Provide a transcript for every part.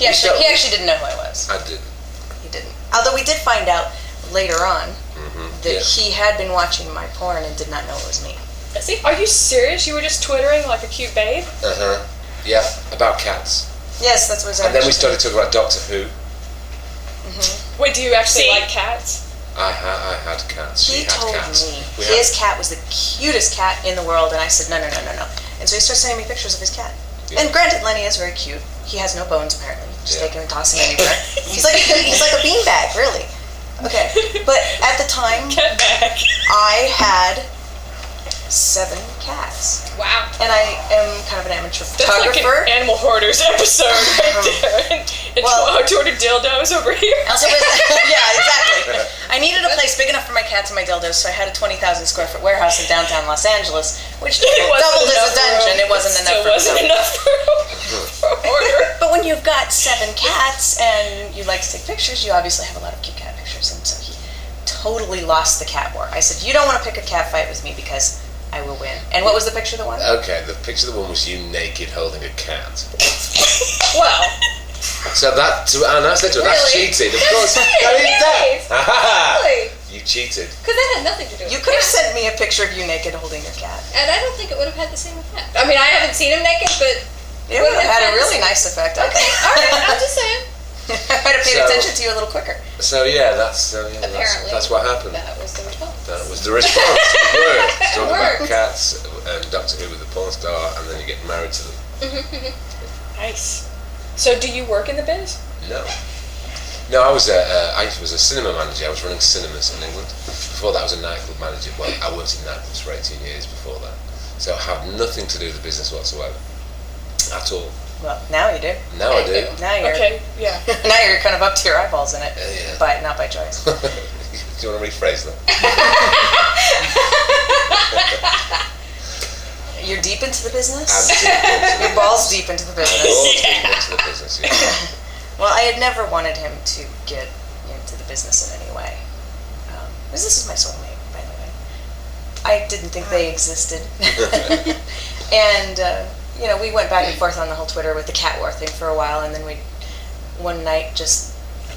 He actually didn't know who I was. I didn't. He didn't. Although we did find out later on that he had been watching my porn and did not know it was me. See, are you serious? You were just twittering like a cute babe? Yeah, about cats. Yes, that's what. And then we started talking about Doctor Who. Wait, do you actually like cats? I had cats. He told me his cat was the cutest cat in the world, and I said no. And so he starts sending me pictures of his cat. Yeah. And granted, Lenny is very cute. He has no bones apparently. Just take him and toss him anywhere. he's like a beanbag, really. Okay, but at the time, I had 7 cats. Wow. And I am kind of an amateur photographer. That's like an Animal Hoarders episode right there. And 200 dildos over here. Also, yeah, exactly. I needed a place big enough for my cats and my dildos, so I had a 20,000 square foot warehouse in downtown Los Angeles, which doubled as a dungeon. It wasn't enough for a hoarder. But when you've got 7 cats and you like to take pictures, you obviously have a lot of cute cat pictures, and so he totally lost the cat war. I said, you don't want to pick a cat fight with me because I will win. And what was the picture of the one? Okay, the picture of the one was you naked holding a cat. Well. So and I said to her, that's cheating. Of course. Really? You cheated. Because that had nothing to do with it. You could have sent me a picture of you naked holding your cat. And I don't think it would have had the same effect. I mean, I haven't seen him naked, but it would have had a really nice effect. Okay, alright, I'm just saying. I might have paid attention to you a little quicker. So apparently that's what happened. That was the response. That was the response. It worked. Talking about cats and Doctor Who with the porn star, and then you get married to them. Nice. So, do you work in the biz? No, I was a cinema manager. I was running cinemas in England. Before that, I was a nightclub manager. Well, I worked in nightclubs for 18 years before that. So I have nothing to do with the business whatsoever, at all. Well, now you do. Now I do. Now you're now you're kind of up to your eyeballs in it, but not by choice. Do you want to rephrase that? You're deep into the business? I'm deep into your balls deep into the business. Deep into the business, yeah. Well, I had never wanted him to get into the business in any way. This is my soulmate, by the way. I didn't think they existed. And, we went back and forth on the whole Twitter with the cat war thing for a while, and then one night, just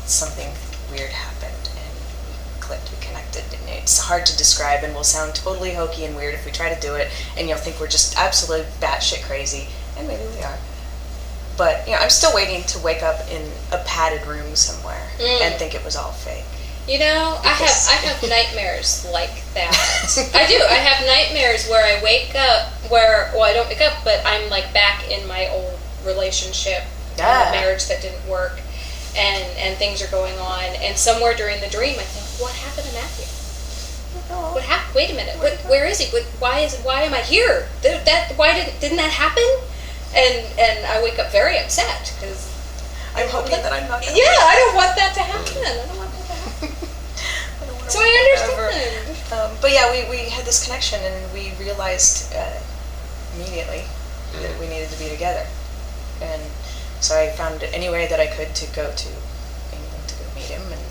something weird happened, and we clicked, we connected, and it's hard to describe, and will sound totally hokey and weird if we try to do it, and you'll think we're just absolute batshit crazy, and maybe we are. But, I'm still waiting to wake up in a padded room somewhere and think it was all fake. I have nightmares like that. I do. I have nightmares where I wake up, I don't wake up, but I'm like back in my old relationship, marriage that didn't work, and things are going on, and somewhere during the dream I think, what happened to Matthew? What happened? Wait a minute. Where is he? Why am I here? Didn't that happen? And I wake up very upset because I'm hoping that I'm not. I don't want that to happen. I don't want that to happen. So I understand. But we had this connection, and we realized immediately that we needed to be together. And so I found any way that I could to go to England to go meet him. And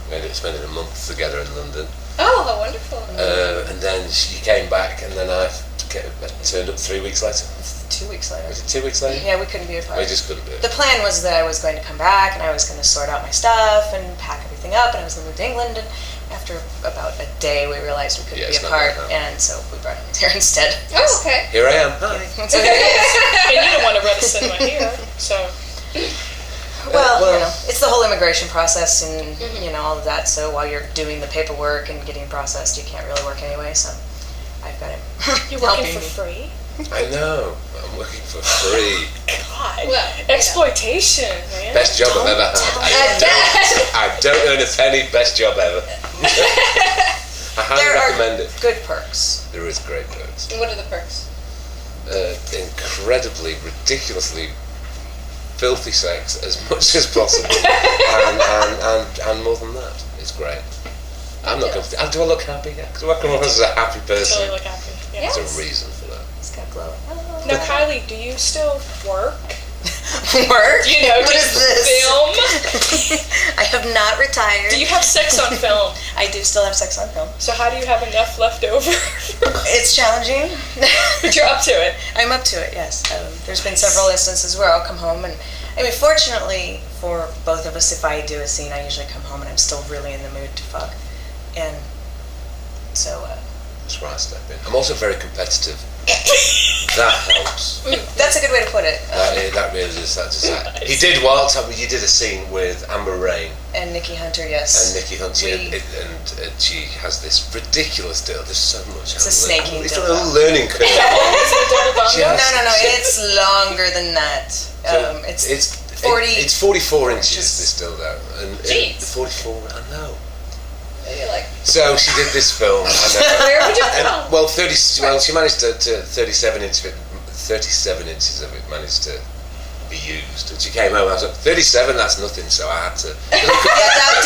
we ended up spending a month together in London. Oh, how wonderful. And then she came back, and then I turned up 3 weeks later. 2 weeks later. Was it 2 weeks later? Yeah, we couldn't be apart. We just couldn't be. The plan was that I was going to come back, and I was going to sort out my stuff and pack everything up, and I was going to move to England. And after about a day, we realized we couldn't be apart, and so we brought him here instead. Oh, okay. Here I am. Hi. And you don't want to run a cinema here, so. Well, it's the whole immigration process and all of that. So while you're doing the paperwork and getting processed, you can't really work anyway. So I've got him. You're working for free? I know. I'm working for free. God. Well, exploitation, man. Best job I've ever had. I don't earn a penny. Best job ever. I highly recommend it. Good perks. There is great perks. And what are the perks? Incredibly, ridiculously filthy sex as much as possible, and more than that. It's great. I'm not going to. Do I look happy? Do I come off as a happy person? You totally look happy. Yeah. There's a reason for that. It's got glowing. Now, Kylie, do you still work? Work? What is this? Film? I have not retired. Do you have sex on film? I do still have sex on film. So how do you have enough left over? It's challenging. But you're up to it. I'm up to it, yes. There's been several instances where I'll come home and I mean, fortunately for both of us, if I do a scene, I usually come home and I'm still really in the mood to fuck. And so... That's where I step in. I'm also very competitive. That helps. That's a good way to put it. That really is. He did Walt. You did a scene with Amber Rain And Nikki Hunter, yes. and Nikki Hunter, and she has this ridiculous deal. There's so much. It's a snaking It's a dildo. little learning curve. She No, has- it's longer than that. So It's 40. It's 44 inches. Just- This dildo. And Jeez. 44. I know. You're like, So she did this film. where would you And, film? well, she managed to 37 inches of it. 37 inches of it managed to be used. And she came home. I was like, 37. That's nothing. So I had to. You had to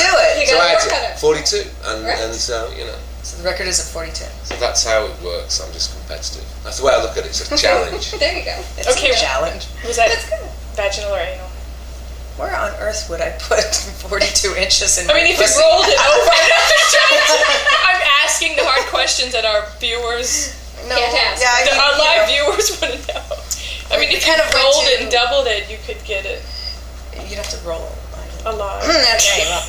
outdo it. You So I gotta had work on to it. 42, and Right. and so you know. So the record is at 42. So that's how it works. I'm just competitive. That's the way I look at it. It's a challenge. There you go. It's Okay. a challenge. Was that That's good. vaginal or anal? Where on earth would I put 42 inches in I my mean, if you pussy? rolled it over, I'm asking the hard questions that our viewers, No, Can't ask. yeah, I mean, our you live know, viewers want to know. I mean, We if you kind of went rolled to- it and doubled it, you could get it You'd have to roll. a lot. Okay, well,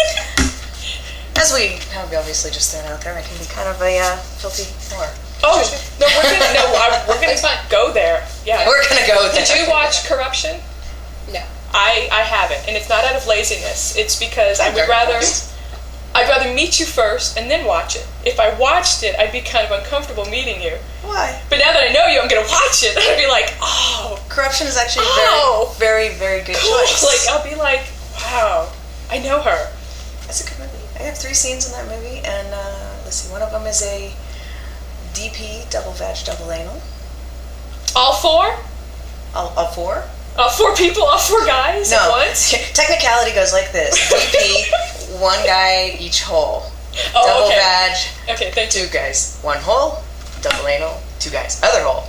as we have obviously just thrown out there, I can be kind of a filthy whore. Oh no, we're It's fine. gonna go there. Yeah. We're gonna go there. Did you watch Corruption? No. I haven't, and it's not out of laziness. It's because I would Okay. I'd rather meet you first and then watch it. If I watched it, I'd be kind of uncomfortable meeting you. Why? But now that I know you, I'm gonna watch it. I'd be like, oh, Corruption is actually Oh. a very, very, very good cool. choice. Like I'll be like, wow, I know her. It's a good movie. I have 3 scenes in that movie, and let's see, one of them is a DP, double vag, double anal. All 4? All 4? All 4 people? All 4 guys at No. once? Technicality goes like this. DP, 1 guy each hole. Oh, Double okay. vag, Okay, thank you. 2 guys. 1 hole, double anal, 2 guys. Other hole.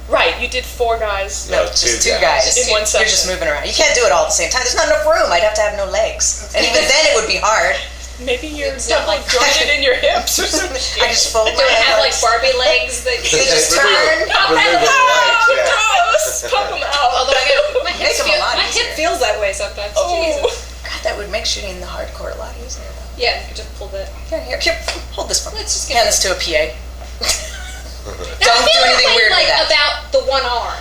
Right, you did 4 guys. No, just 2 2 guys. In one You're just section. moving around. You can't do it all at the same time. There's not enough room. I'd have to have no legs. And even then it would be hard. Maybe you're It's not double like- jointed in your hips or something. I just fold Do my it have like legs. Barbie legs that you They just turn. Removable legs, yeah. Gross! Pop them out. Although my Make hips them a lot my easier. hip feels that way sometimes. Oh. Jesus. God, that would make shooting the hardcore a lot easier. Though. Yeah, you just pull it. Here, hold this one. Let's just get Hand this to a PA. Now, Don't I feel do anything like, weird with that. about the one arm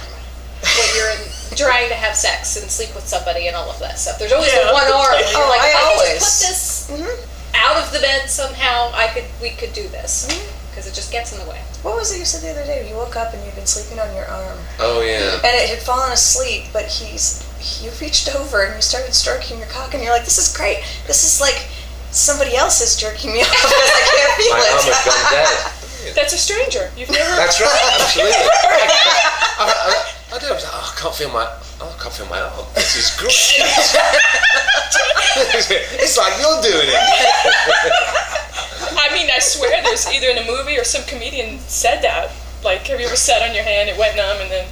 when you're trying to have sex and sleep with somebody and all of that stuff. There's always Yeah. the one arm where you're Oh, like, I if I could always- just put this Mhm. out of the bed somehow, we could do this because it just gets in the way. What was it you said the other day? You woke up and you'd been sleeping on your arm. Oh yeah. And it had fallen asleep, but you reached over and you started stroking your cock and you're like, this is great. This is like somebody else is jerking me off because I can't feel My arm had gone it. dead. That's a stranger. You've never. That's right. Absolutely. I do. I was like, oh, I can't feel my arm. This is great. It's like you're doing it. I mean, I swear there's either in a movie or some comedian said that. Like, have you ever sat on your hand, it went numb, and then.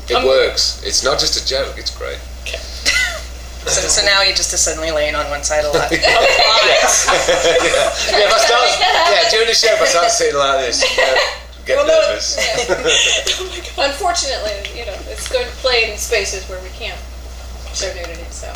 It works. It's not just a joke. It's great. Okay. So now you just are suddenly laying on one side a lot. Yeah, if I start, during the show, if I start sitting like this, get nervous. Oh my god. Unfortunately, it's going to play in spaces where we can't show nudity. So